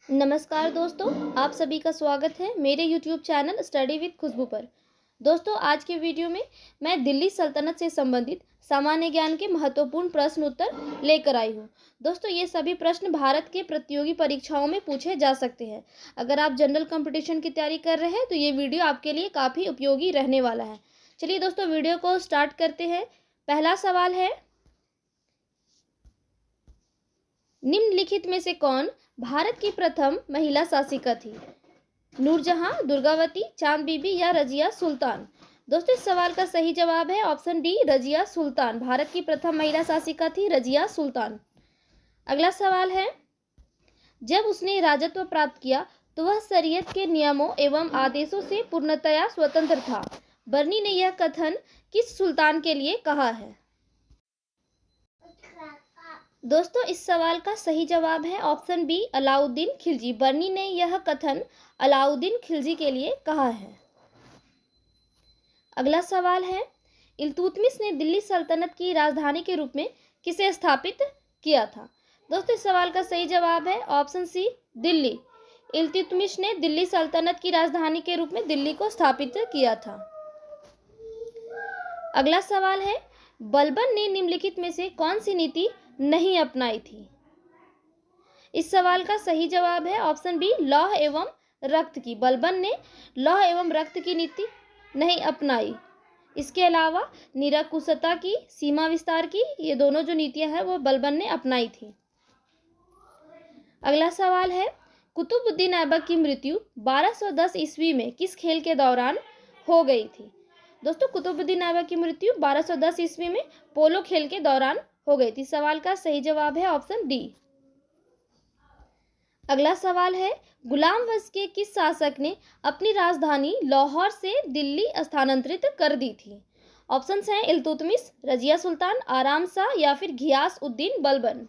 नमस्कार दोस्तों, आप सभी का स्वागत है मेरे YouTube चैनल स्टडी विद खुशबू पर। दोस्तों, आज के वीडियो में मैं दिल्ली सल्तनत से संबंधित सामान्य ज्ञान के महत्वपूर्ण प्रश्न उत्तर लेकर आई हूँ। दोस्तों, ये सभी प्रश्न भारत के प्रतियोगी परीक्षाओं में पूछे जा सकते हैं। अगर आप जनरल कंपटीशन की तैयारी कर रहे हैं तो ये वीडियो आपके लिए काफ़ी उपयोगी रहने वाला है। चलिए दोस्तों, वीडियो को स्टार्ट करते हैं। पहला सवाल है, निम्नलिखित में से कौन भारत की प्रथम महिला शासिका थी? नूरजहां, दुर्गावती, चांद बीबी या रजिया सुल्तान? दोस्तों, इस सवाल का सही जवाब है ऑप्शन डी, रजिया सुल्तान। भारत की प्रथम महिला शासिका थी रजिया सुल्तान। अगला सवाल है, जब उसने राजत्व प्राप्त किया तो वह शरीयत के नियमों एवं आदेशों से पूर्णतया स्वतंत्र था। बर्नी ने यह कथन किस सुल्तान के लिए कहा है? दोस्तों, इस सवाल का सही जवाब है ऑप्शन बी, अलाउद्दीन खिलजी। बर्नी ने यह कथन अलाउद्दीन खिलजी के लिए कहा है। अगला सवाल है, इल्तुतमिश ने दिल्ली सल्तनत की राजधानी के रूप में किसे स्थापित किया था? दोस्तों, इस सवाल का सही जवाब है ऑप्शन सी, दिल्ली। इल्तुतमिश ने दिल्ली सल्तनत की राजधानी के रूप में दिल्ली को स्थापित किया था। अगला सवाल है, बलबन ने निम्नलिखित में से कौन सी नीति नहीं अपनाई थी? इस सवाल का सही जवाब है ऑप्शन बी, लौह एवं रक्त की। बलबन ने लौह एवं रक्त की नीति नहीं अपनाई। इसके अलावा निरंकुशता की, सीमा विस्तार की, ये दोनों जो नीतियां हैं वो बलबन ने अपनाई थी। अगला सवाल है, कुतुबुद्दीन ऐबक की मृत्यु 1210 ईस्वी में किस खेल के दौरान हो गई थी? दोस्तों, कुतुबुद्दीन ऐबक की मृत्यु 1210 ईस्वी में पोलो खेल के दौरान हो गई थी। सवाल का सही जवाब है ऑप्शन डी। अगला सवाल है, गुलाम वंश के किस शासक ने अपनी राजधानी लाहौर से दिल्ली स्थानांतरित कर दी थी? ऑप्शंस हैं इल्तुतमिश, रजिया सुल्तान, आराम शाह या फिर घियास उद्दीन बलबन।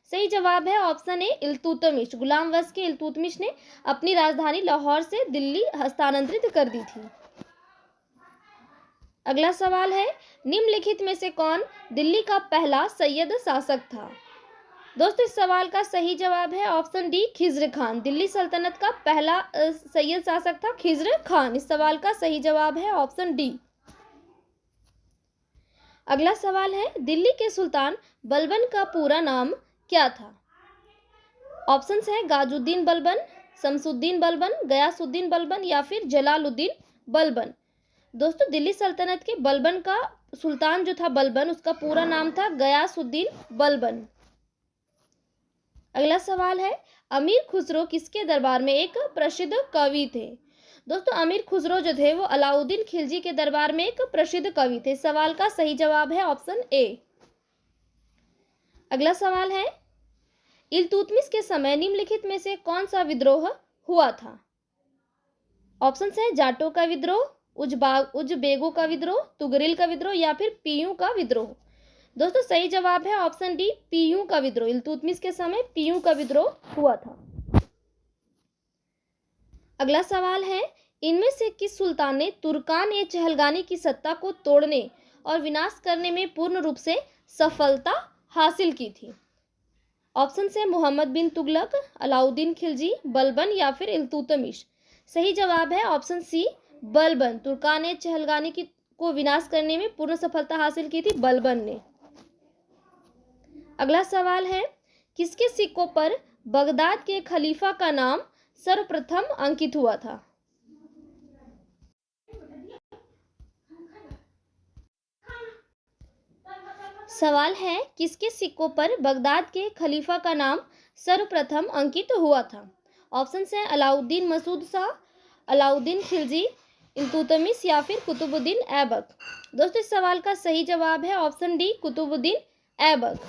सही जवाब है ऑप्शन ए, इल्तुतमिश। गुलाम वंश के इल्तुतमिश ने अपनी राजधानी लाहौर से दिल्ली हस्तांतरित कर दी थी। अगला सवाल है, निम्नलिखित में से कौन दिल्ली का पहला सैयद शासक था? दोस्तों, इस सवाल का सही जवाब है ऑप्शन डी, खिज्र खान। दिल्ली सल्तनत का पहला सैयद शासक था खिज्र खान। इस सवाल का सही जवाब है ऑप्शन डी। अगला सवाल है, दिल्ली के सुल्तान बलबन का पूरा नाम क्या था? ऑप्शंस हैं गाजुद्दीन बलबन, शमसुद्दीन बलबन, गयासुद्दीन बलबन या फिर जलालुद्दीन बलबन। दोस्तों, दिल्ली सल्तनत के बलबन का सुल्तान जो था बलबन, उसका पूरा नाम था गयासुद्दीन बलबन। अगला सवाल है, अमीर खुसरो किसके दरबार में एक प्रसिद्ध कवि थे? दोस्तों, अमीर खुसरो जो थे वो अलाउद्दीन खिलजी के दरबार में एक प्रसिद्ध कवि थे। सवाल का सही जवाब है ऑप्शन ए। अगला सवाल है, इल्तुतमिश के समय निम्नलिखित में से कौन सा विद्रोह हुआ था? ऑप्शंस हैं जाटों का विद्रोह, उजबेगों का विद्रोह, तुगरिल का विद्रोह या फिर पीयू का विद्रोह। दोस्तों, सही जवाब है ऑप्शन डी, पीयू का विद्रोह। इल्तुतमिश के समय पीयू का विद्रोह हुआ था। अगला सवाल है, इनमें से किस सुल्तान ने तुर्कान ए चहलगानी की सत्ता को तोड़ने और विनाश करने में पूर्ण रूप से सफलता हासिल की थी? ऑप्शन है मोहम्मद बिन तुगलक, अलाउद्दीन खिलजी, बलबन या फिर इल्तुतमिश। सही जवाब है ऑप्शन सी, बलबन। तुर्कान ए चहलगानी को विनाश करने में पूर्ण सफलता हासिल की थी बलबन ने। अगला सवाल है, किसके सिक्कों पर बगदाद के खलीफा का नाम सर्वप्रथम अंकित हुआ था? सवाल है, किसके सिक्कों पर बगदाद के खलीफा का नाम सर्वप्रथम अंकित हुआ था? ऑप्शन हैं अलाउद्दीन मसूद शाह, अलाउद्दीन खिलजी, इल्तुतमिश या फिर कुतुबुद्दीन ऐबक। दोस्तों, इस सवाल का सही जवाब है ऑप्शन डी, कुतुबुद्दीन ऐबक।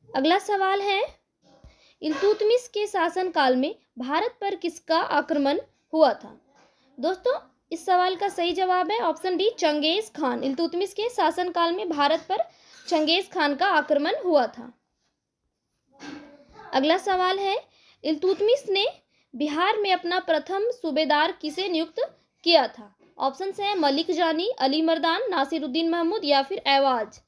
अगला सवाल है, इल्तुतमिश के शासनकाल में भारत पर किसका आक्रमण हुआ था? दोस्तों, इस सवाल का सही जवाब है option D, Genghis Khan. Iltutmish के शासनकाल में भारत पर चंगेज खान का आक्रमण हुआ था। अगला सवाल है, इल्तुतमिश ने बिहार में अपना प्रथम सूबेदार किसे नियुक्त किया था? ऑप्शन हैं मलिक जानी, अली मर्दान, नासिरुद्दीन महमूद या फिर ऐवाज।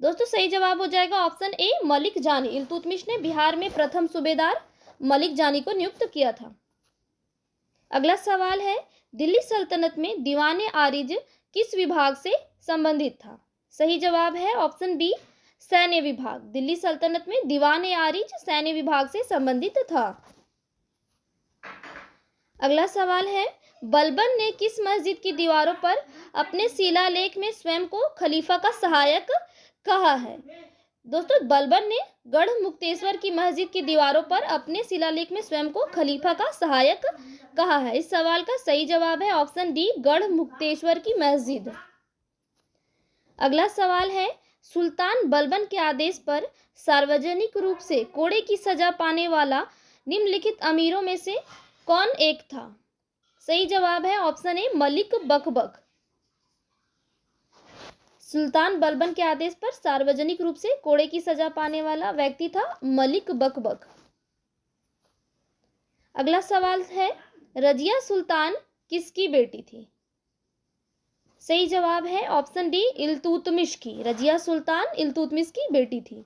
दोस्तों, सही जवाब हो जाएगा ऑप्शन ए, मलिक जानी। इल्तुतमिश ने बिहार में प्रथम सूबेदार मलिक जानी को नियुक्त किया था। अगला सवाल है, दिल्ली सल्तनत में दीवाने आरिज किस विभाग से संबंधित था? सही जवाब है ऑप्शन बी, सैन्य विभाग। दिल्ली सल्तनत में दीवाने आरिज सैन्य विभाग से संबंधित था। अगला सवाल है, बलबन ने किस मस्जिद की दीवारों पर अपने शिलालेख में स्वयं को खलीफा का सहायक कहा है? दोस्तों, बलबन ने गढ़ मुक्तेश्वर की मस्जिद की दीवारों पर अपने शिलालेख में स्वयं को खलीफा का सहायक कहा है। इस सवाल का सही जवाब है ऑप्शन डी, गढ़ मुक्तेश्वर की मस्जिद। अगला सवाल है, सुल्तान बलबन के आदेश पर सार्वजनिक रूप से कोड़े की सजा पाने वाला निम्नलिखित अमीरों में से कौन एक था? सही जवाब है ऑप्शन ए, मलिक बकबक। सुल्तान बलबन के आदेश पर सार्वजनिक रूप से कोड़े की सजा पाने वाला व्यक्ति था मलिक बकबक। अगला सवाल है, रजिया सुल्तान किसकी बेटी थी? सही जवाब है ऑप्शन डी, इल्तुतमिश की। रजिया सुल्तान इल्तुतमिश की बेटी थी।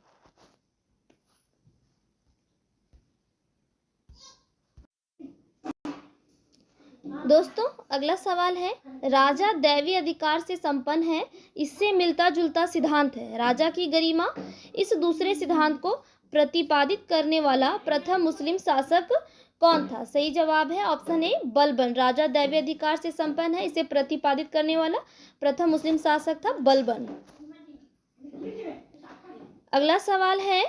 दोस्तों, अगला सवाल है, राजा दैवी अधिकार से संपन्न है, इससे मिलता जुलता सिद्धांत है। राजा की गरिमा इस दूसरे सिद्धांत को प्रतिपादित करने वाला प्रथम मुस्लिम शासक कौन था? सही जवाब है ऑप्शन ए, बलबन। राजा दैवी अधिकार से संपन्न है, इसे प्रतिपादित करने वाला प्रथम मुस्लिम शासक था बलबन। अगला सवाल है,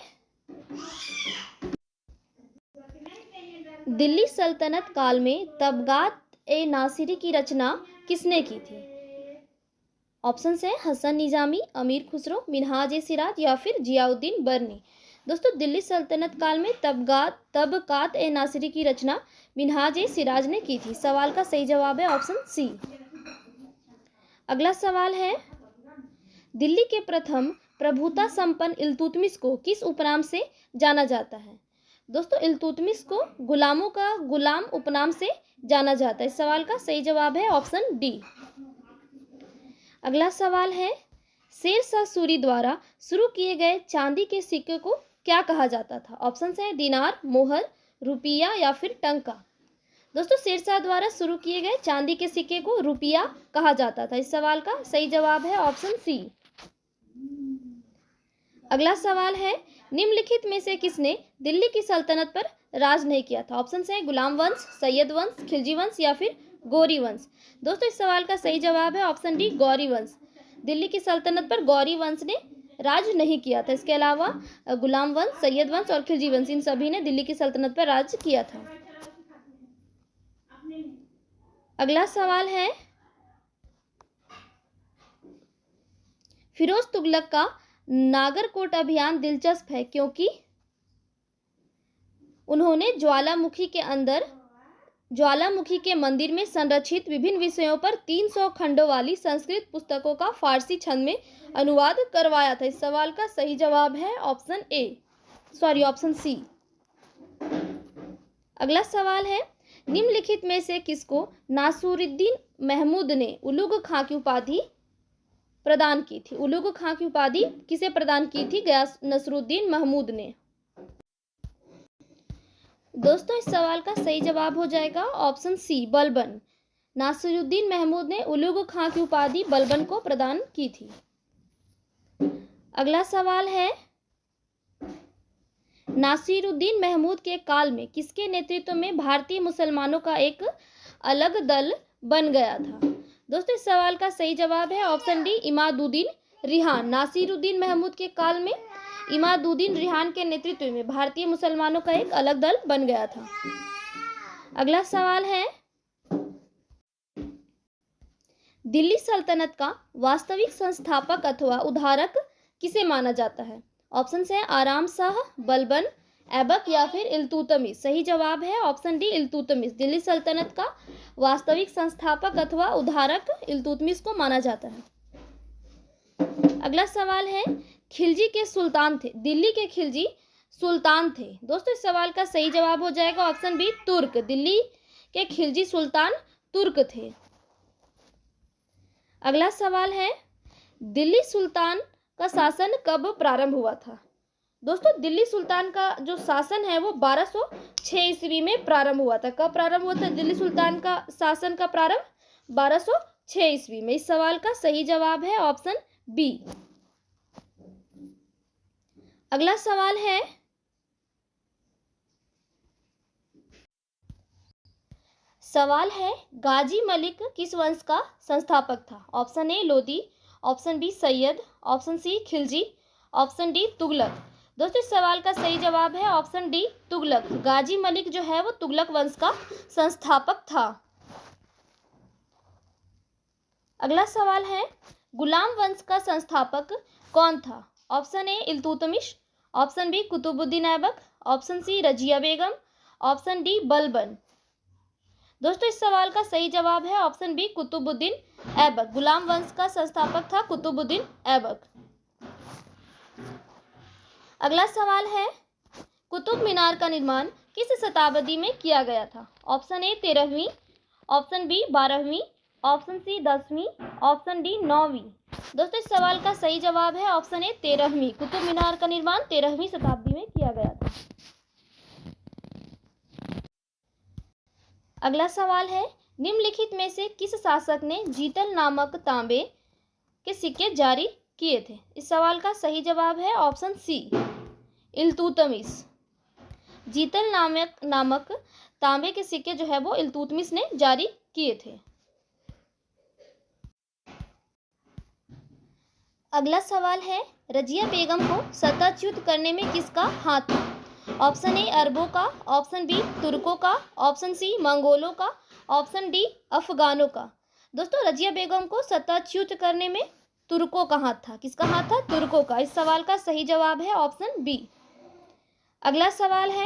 दिल्ली सल्तनत काल में तबगात ए नासिरी की रचना किसने की थी? ऑप्शन है हसन निजामी, अमीर खुसरो, मिनहाज ए सिराज या फिर जियाउद्दीन बर्नी। दोस्तों, दिल्ली सल्तनत काल में तबकात ए नासिरी की रचना मिनहाज ए सिराज ने की थी। सवाल का सही जवाब है ऑप्शन सी। अगला सवाल है, दिल्ली के प्रथम प्रभुता संपन्न इल्तुतमिश को किस उपनाम से जाना जाता है? दोस्तों, इल्तुतमिश को गुलामों का गुलाम उपनाम से जाना जाता है। इस सवाल का सही जवाब है ऑप्शन डी। अगला सवाल है, शेर शाह सूरी द्वारा शुरू किए गए चांदी के सिक्के को क्या कहा जाता था? ऑप्शन है दिनार, मोहर, रुपया या फिर टंका। दोस्तों, शेर शाह द्वारा शुरू किए गए चांदी के सिक्के को रुपया कहा जाता था। इस सवाल का सही जवाब है ऑप्शन सी। अगला सवाल है, निम्नलिखित में से किसने दिल्ली की सल्तनत पर राज नहीं किया था? ऑप्शन है गुलाम वंश, सैयद वंश, खिलजी वंश या फिर गौरी वंश। दोस्तों, इस सवाल का सही जवाब है ऑप्शन डी, गौरी वंश। दिल्ली की सल्तनत पर गौरी वंश ने राज नहीं किया था। इसके अलावा गुलाम वंश, सैयद वंश और खिलजी वंश, इन सभी ने दिल्ली की सल्तनत पर राज किया था। अगला सवाल है, फिरोज तुगलक का नागरकोट अभियान दिलचस्प है क्योंकि उन्होंने ज्वालामुखी के मंदिर में संरक्षित विभिन्न विषयों पर 300 खंडों वाली संस्कृत पुस्तकों का फारसी छंद में अनुवाद करवाया था। इस सवाल का सही जवाब है ऑप्शन सी। अगला सवाल है, निम्नलिखित में से किसको नासिरुद्दीन महमूद ने उलुग खां की उपाधि प्रदान की थी? उलुग खां की उपाधि किसे प्रदान की थी? गयास नसरुद्दीन महमूद ने। दोस्तों, इस सवाल का सही जवाब हो जाएगा ऑप्शन सी, बलबन। नासिरुद्दीन महमूद ने उलुग खां की उपाधि बलबन को प्रदान की थी। अगला सवाल है, नासिरुद्दीन महमूद के काल में किसके नेतृत्व में भारतीय मुसलमानों का एक अलग दल बन गया था? दोस्तों, इस सवाल का सही जवाब है ऑप्शन डी, इमादुद्दीन रिहान। नासिरुद्दीन महमूद के काल में इमादुद्दीन रिहान के नेतृत्व में भारतीय मुसलमानों का एक अलग दल बन गया था। अगला सवाल है, दिल्ली सल्तनत का वास्तविक संस्थापक अथवा उद्धारक किसे माना जाता है? ऑप्शन है आराम शाह, बलबन, ऐबक या फिर इल्तुतमिश। सही जवाब है ऑप्शन डी, इल्तुतमिश। दिल्ली सल्तनत का वास्तविक संस्थापक अथवा उद्धारक इल्तुतमिश को माना जाता है। अगला सवाल है, खिलजी के सुल्तान थे, दिल्ली के खिलजी सुल्तान थे। दोस्तों, इस सवाल का सही जवाब हो जाएगा ऑप्शन बी, तुर्क। दिल्ली के खिलजी सुल्तान तुर्क थे। अगला सवाल है, दिल्ली सुल्तान का शासन कब प्रारंभ हुआ था? दोस्तों दिल्ली सुल्तान का जो शासन है वो 1206 ईस्वी में प्रारंभ हुआ था। कब प्रारंभ हुआ था दिल्ली सुल्तान का शासन का प्रारंभ? 1206 ईस्वी में। इस सवाल का सही जवाब है ऑप्शन बी। अगला सवाल है, गाजी मलिक किस वंश का संस्थापक था? Option A Lodi, option B Sayyid, option C Khilji, option D Tughlaq. दोस्तों इस सवाल का सही जवाब है ऑप्शन डी तुगलक। गाजी मलिक जो है वो तुगलक वंश का संस्थापक था। अगला सवाल है, गुलाम वंश का संस्थापक कौन था? Option A Iltutmish, option B Qutubuddin Aibak, option C Razia Begum, option D Balban. दोस्तों इस सवाल का सही जवाब है ऑप्शन बी कुतुबुद्दीन ऐबक। गुलाम वंश का संस्थापक था कुतुबुद्दीन ऐबक। अगला सवाल है, कुतुब मीनार का निर्माण किस शताब्दी में किया गया था? ऑप्शन ए 13वीं, ऑप्शन बी 12वीं, ऑप्शन सी 10वीं, ऑप्शन डी 9वीं। दोस्तों इस सवाल का सही जवाब है ऑप्शन ए 13वीं। कुतुब मीनार का निर्माण 13वीं शताब्दी में किया गया था। अगला सवाल है, निम्नलिखित में से किस शासक ने जीतल नामक तांबे के सिक्के जारी किए थे? इस सवाल का सही जवाब है ऑप्शन सी इल्तुतमिश। जीतल नामक तांबे के सिक्के जो है वो इल्तुतमिश ने जारी किए थे। अगला सवाल है, रजिया बेगम को सत्ताच्युत करने में किसका हाथ था? ऑप्शन ए अरबों का, ऑप्शन बी तुर्कों का, ऑप्शन सी मंगोलों का, ऑप्शन डी अफगानों का। दोस्तों रजिया बेगम को सत्ताच्युत करने में तुर्कों का हाथ था। किसका हाथ था? तुर्कों का। इस सवाल का सही जवाब है ऑप्शन बी। अगला सवाल है,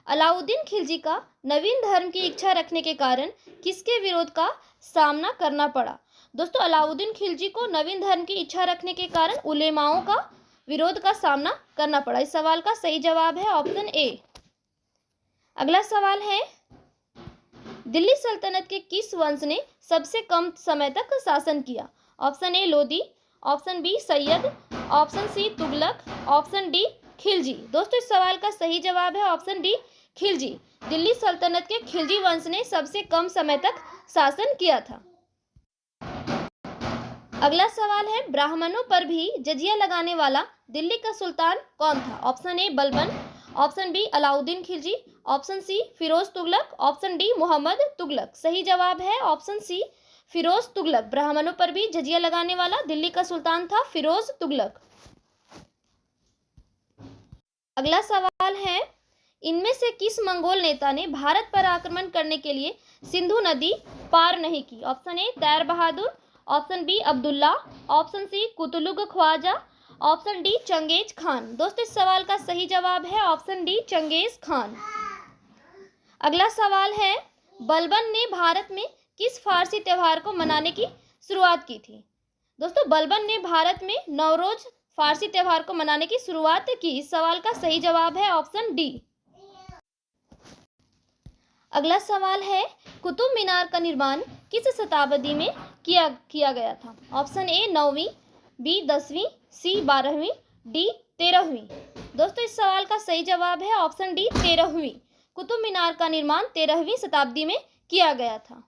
अलाउद्दीन खिलजी का नवीन धर्म की इच्छा रखने के कारण किसके विरोध का सामना करना पड़ा? दोस्तों अलाउद्दीन खिलजी को नवीन धर्म की इच्छा रखने के कारण उलेमाओं का विरोध का सामना करना पड़ा। इस सवाल का सही जवाब है ऑप्शन ए। अगला सवाल है, दिल्ली सल्तनत के किस वंश ने सबसे कम समय तक शासन किया? Option A Lodi, option B Sayyid, option C Tughlaq, option D Khilji. दोस्तों इस सवाल का सही जवाब है ऑप्शन डी खिलजी। दिल्ली सल्तनत के खिलजी वंश ने सबसे कम समय तक शासन किया था। अगला सवाल है, ब्राह्मणों पर भी जजिया लगाने वाला दिल्ली का सुल्तान कौन था? Option A Balban, option B Alauddin Khilji, option C Firoz Tughlaq, option D Mohammad Tughlaq. सही जवाब है ऑप्शन सी फिरोज तुगलक। ब्राह्मणों पर भी जजिया लगाने वाला दिल्ली का सुल्तान था फिरोज तुगलक। अगला सवाल है, इनमें से किस मंगोल नेता ने भारत पर आक्रमण करने के लिए सिंधु नदी पार नहीं की? Option A Tair Bahadur, option B Abdullah, option C Qutlugh Khwaja, option D Genghis Khan. दोस्तों इस सवाल का सही जवाब है ऑप्शन डी चंगेज खान। अगला सवाल है, बलबन ने भारत में किस फारसी त्यौहार को मनाने की शुरुआत की थी? दोस्तों बलबन ने भारत में नवरोज फारसी त्यौहार को मनाने की शुरुआत की। इस सवाल का सही जवाब है ऑप्शन डी। अगला सवाल है, कुतुब मीनार का निर्माण किस शताब्दी में किया गया था? ऑप्शन ए 9वीं, बी 10वीं, सी 12वीं, डी 13वीं। दोस्तों इस सवाल का सही जवाब है ऑप्शन डी 13वीं। कुतुब मीनार का निर्माण 13वीं शताब्दी में किया गया था।